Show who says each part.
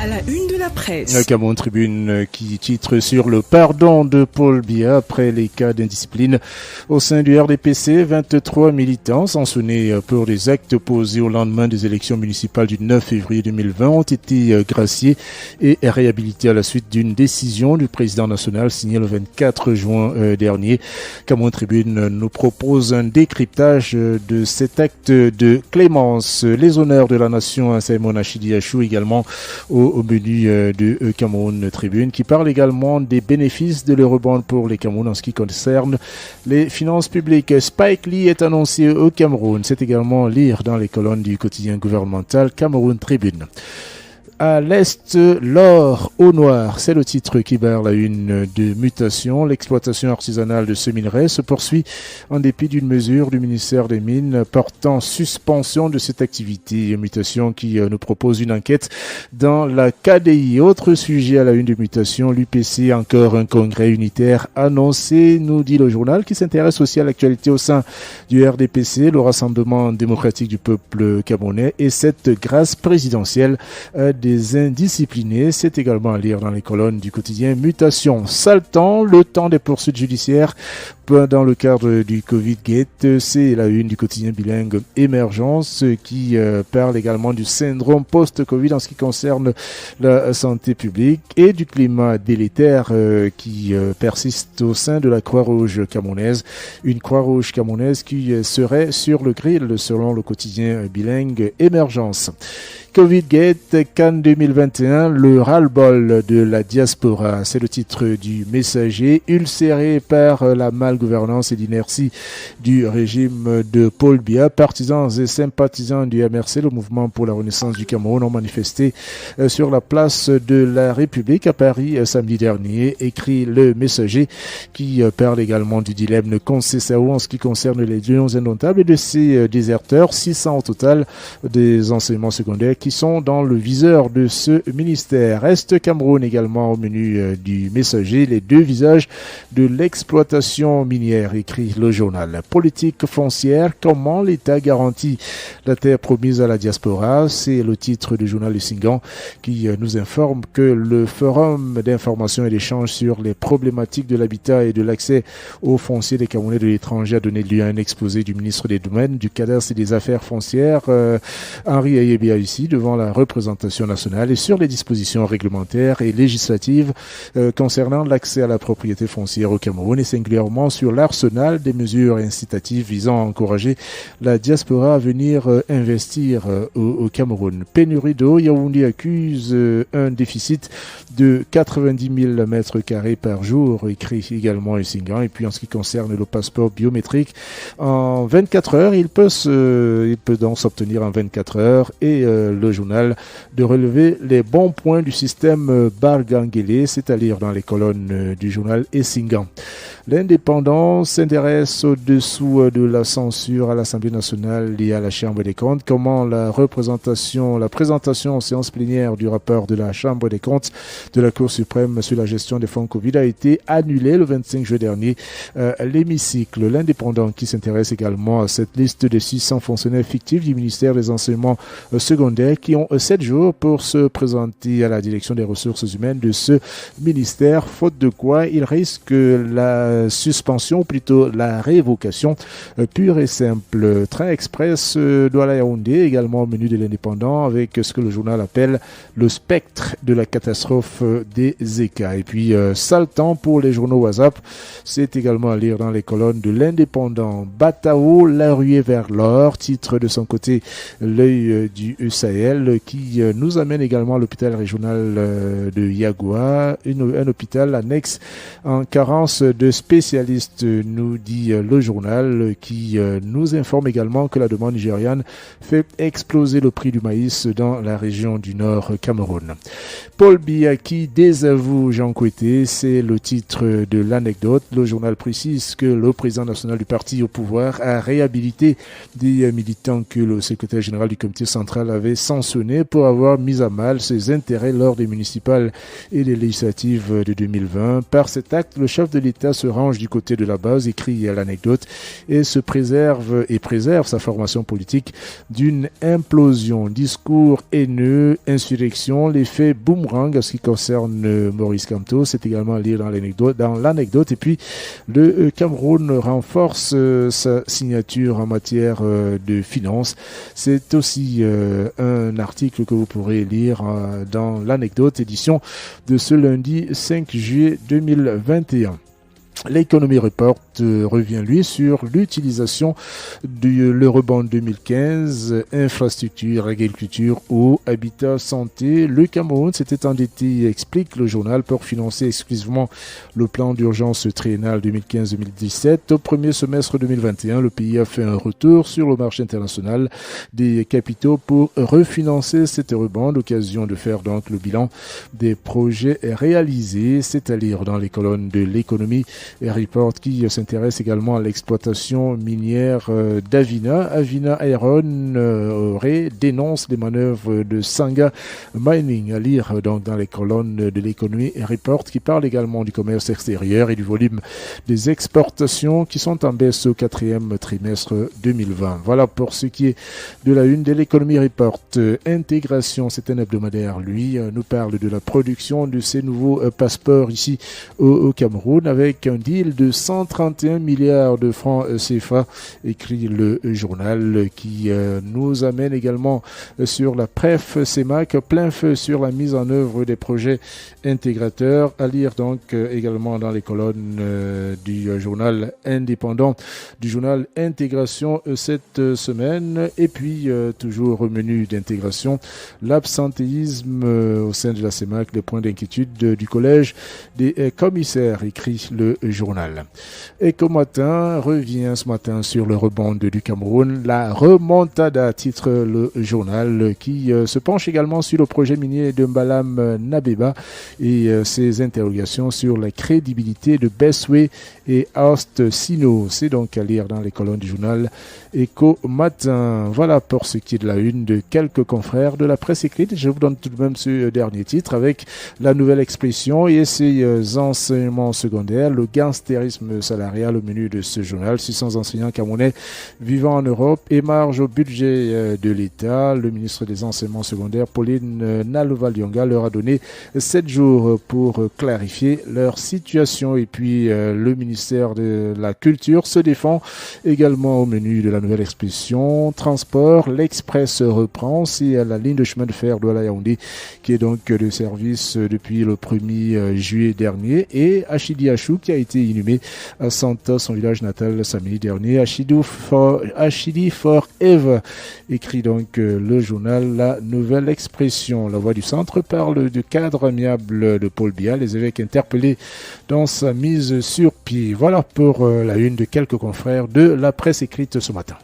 Speaker 1: À la une de la presse.
Speaker 2: La Cameroun Tribune qui titre sur le pardon de Paul Biya après les cas d'indiscipline au sein du RDPC. 23 militants sanctionnés pour des actes posés au lendemain des élections municipales du 9 février 2020 ont été graciés et réhabilités à la suite d'une décision du président national signée le 24 juin dernier. Cameroun Tribune nous propose un décryptage de cet acte de clémence. Les honneurs de la nation à Simon Achidi Achou également au menu de Cameroun Tribune, qui parle également des bénéfices de l'eurobond pour les Cameroun en ce qui concerne les finances publiques. Spike Lee est annoncé au Cameroun. C'est également lire dans les colonnes du quotidien gouvernemental Cameroun Tribune. À l'Est, l'or au noir, c'est le titre qui barre la une de mutation. L'exploitation artisanale de ce minerai se poursuit en dépit d'une mesure du ministère des Mines portant suspension de cette activité. Une mutation qui nous propose une enquête dans la KDI. Autre sujet à la une de mutation, l'UPC, encore un congrès unitaire annoncé, nous dit le journal, qui s'intéresse aussi à l'actualité au sein du RDPC, le Rassemblement démocratique du peuple camerounais, et cette grâce présidentielle des indisciplinés. C'est également à lire dans les colonnes du quotidien Mutation. Saltant le temps des poursuites judiciaires dans le cadre du Covid-Gate, c'est la une du quotidien bilingue Émergence qui parle également du syndrome post-Covid en ce qui concerne la santé publique et du climat délétère qui persiste au sein de la Croix-Rouge camerounaise. Une Croix-Rouge camerounaise qui serait sur le grill selon le quotidien bilingue Émergence. Covid-Gate, Cannes 2021, le ras-le-bol de la diaspora. C'est le titre du Messager, ulcéré par la malgouvernance et l'inertie du régime de Paul Biya. Partisans et sympathisants du MRC, le mouvement pour la renaissance du Cameroun, ont manifesté sur la place de la République à Paris samedi dernier, écrit le Messager, qui parle également du dilemme Concessao en ce qui concerne les lions indomptables et de ces déserteurs, 600 au total des enseignements secondaires qui sont dans le viseur de ce ministère. Est Cameroun également au menu du Messager, les deux visages de l'exploitation minière, écrit le journal. Politique foncière, comment l'État garantit la terre promise à la diaspora? C'est le titre du journal Le Singan qui nous informe que le forum d'information et d'échange sur les problématiques de l'habitat et de l'accès aux fonciers des Camerounais de l'étranger a donné lieu à un exposé du ministre des Domaines, du Cadastre et des Affaires foncières, Henri Ayebia, ici, devant la représentation nationale, et sur les dispositions réglementaires et législatives concernant l'accès à la propriété foncière au Cameroun et singulièrement sur l'arsenal des mesures incitatives visant à encourager la diaspora à venir investir au Cameroun. Pénurie d'eau, Yaoundé accuse un déficit de 90 000 mètres carrés par jour, écrit également Essingan. Et puis en ce qui concerne le passeport biométrique, en 24 heures, il peut donc s'obtenir en 24 heures et le journal de relever les bons points du système Bargangélé, c'est-à-dire dans les colonnes du journal Essingan. L'Indépendant s'intéresse au-dessous de la censure à l'Assemblée nationale et à la Chambre des comptes. Comment la présentation en séance plénière du rapport de la Chambre des comptes de la Cour suprême sur la gestion des fonds Covid a été annulée le 25 juin dernier à l'hémicycle. L'Indépendant qui s'intéresse également à cette liste de 600 fonctionnaires fictifs du ministère des Enseignements secondaires qui ont 7 jours pour se présenter à la direction des ressources humaines de ce ministère, faute de quoi il risque la suspension, ou plutôt la révocation pure et simple. Train express Douala Yaoundé, également au menu de l'Indépendant, avec ce que le journal appelle le spectre de la catastrophe des ECA. Et puis, sale temps pour les journaux WhatsApp, c'est également à lire dans les colonnes de l'Indépendant. Batao, la ruée vers l'or, titre de son côté l'œil du Sahel, qui nous amène également à l'hôpital régional de Yagoua, un hôpital annexe en carence de spécialistes, nous dit le journal, qui nous informe également que la demande nigériane fait exploser le prix du maïs dans la région du Nord Cameroun. Paul Biya qui désavoue Jean Kouété, c'est le titre de l'anecdote. Le journal précise que le président national du parti au pouvoir a réhabilité des militants que le secrétaire général du comité central avait sanctionnés pour avoir mis à mal ses intérêts lors des municipales et des législatives de 2020. Par cet acte, le chef de l'État se range du côté de la base, écrit l'anecdote, et préserve sa formation politique d'une implosion. Discours haineux, insurrection, l'effet boomerang en ce qui concerne Maurice Kamto, c'est également à lire dans l'anecdote. Et puis, le Cameroun renforce sa signature en matière de finances. C'est aussi un article que vous pourrez lire dans l'anecdote, édition de ce lundi 5 juillet 2021. L'économie report revient, lui, sur l'utilisation de l'Eurobond 2015, infrastructure, agriculture, eau, habitat, santé. Le Cameroun s'était endetté, explique le journal, pour financer exclusivement le plan d'urgence triennal 2015-2017. Au premier semestre 2021, le pays a fait un retour sur le marché international des capitaux pour refinancer cet Eurobond, l'occasion de faire donc le bilan des projets réalisés, c'est à dire dans les colonnes de l'économie report qui s'intéresse également à l'exploitation minière d'Avina. Avina Iron dénonce les manœuvres de Sangha Mining, à lire donc dans les colonnes de l'économie report, qui parle également du commerce extérieur et du volume des exportations qui sont en baisse au quatrième trimestre 2020. Voilà pour ce qui est de la une de l'économie report. Intégration, c'est un hebdomadaire, lui, nous parle de la production de ces nouveaux passeports ici au Cameroun avec un deal de 131 milliards de francs CFA, écrit le journal, qui nous amène également sur la PREF CEMAC, plein feu sur la mise en œuvre des projets intégrateurs, à lire donc également dans les colonnes du journal indépendant, du journal Intégration cette semaine. Et puis toujours au menu d'intégration, l'absentéisme au sein de la CEMAC, les points d'inquiétude du collège des commissaires, écrit le journal. Eco Matin revient ce matin sur le rebond du Cameroun, la remontada, titre le journal, qui se penche également sur le projet minier de Mbalam Nabeba et ses interrogations sur la crédibilité de Bestway et Aust Sino. C'est donc à lire dans les colonnes du journal Eco Matin. Voilà pour ce qui est de la une de quelques confrères de la presse écrite. Je vous donne tout de même ce dernier titre avec la nouvelle expression et ses enseignements secondaires, le gangstérisme salarial au menu de ce journal. 600 enseignants camerounais vivant en Europe émargent au budget de l'État. Le ministre des enseignements secondaires, Pauline Nalova-Lyonga, leur a donné 7 jours pour clarifier leur situation. Et puis le ministère de la Culture se défend également au menu de la nouvelle expression transport. L'Express reprend, c'est à la ligne de chemin de fer Douala-Yaoundé qui est donc de service depuis le 1er juillet dernier, et Achidi Achou qui a été inhumé à Santa, son village natal, samedi dernier. Achidi Forever, écrit donc le journal La Nouvelle Expression. La Voix du Centre parle du cadre amiable de Paul Biya, les évêques interpellés dans sa mise sur pied. Voilà pour la une de quelques confrères de la presse écrite ce matin.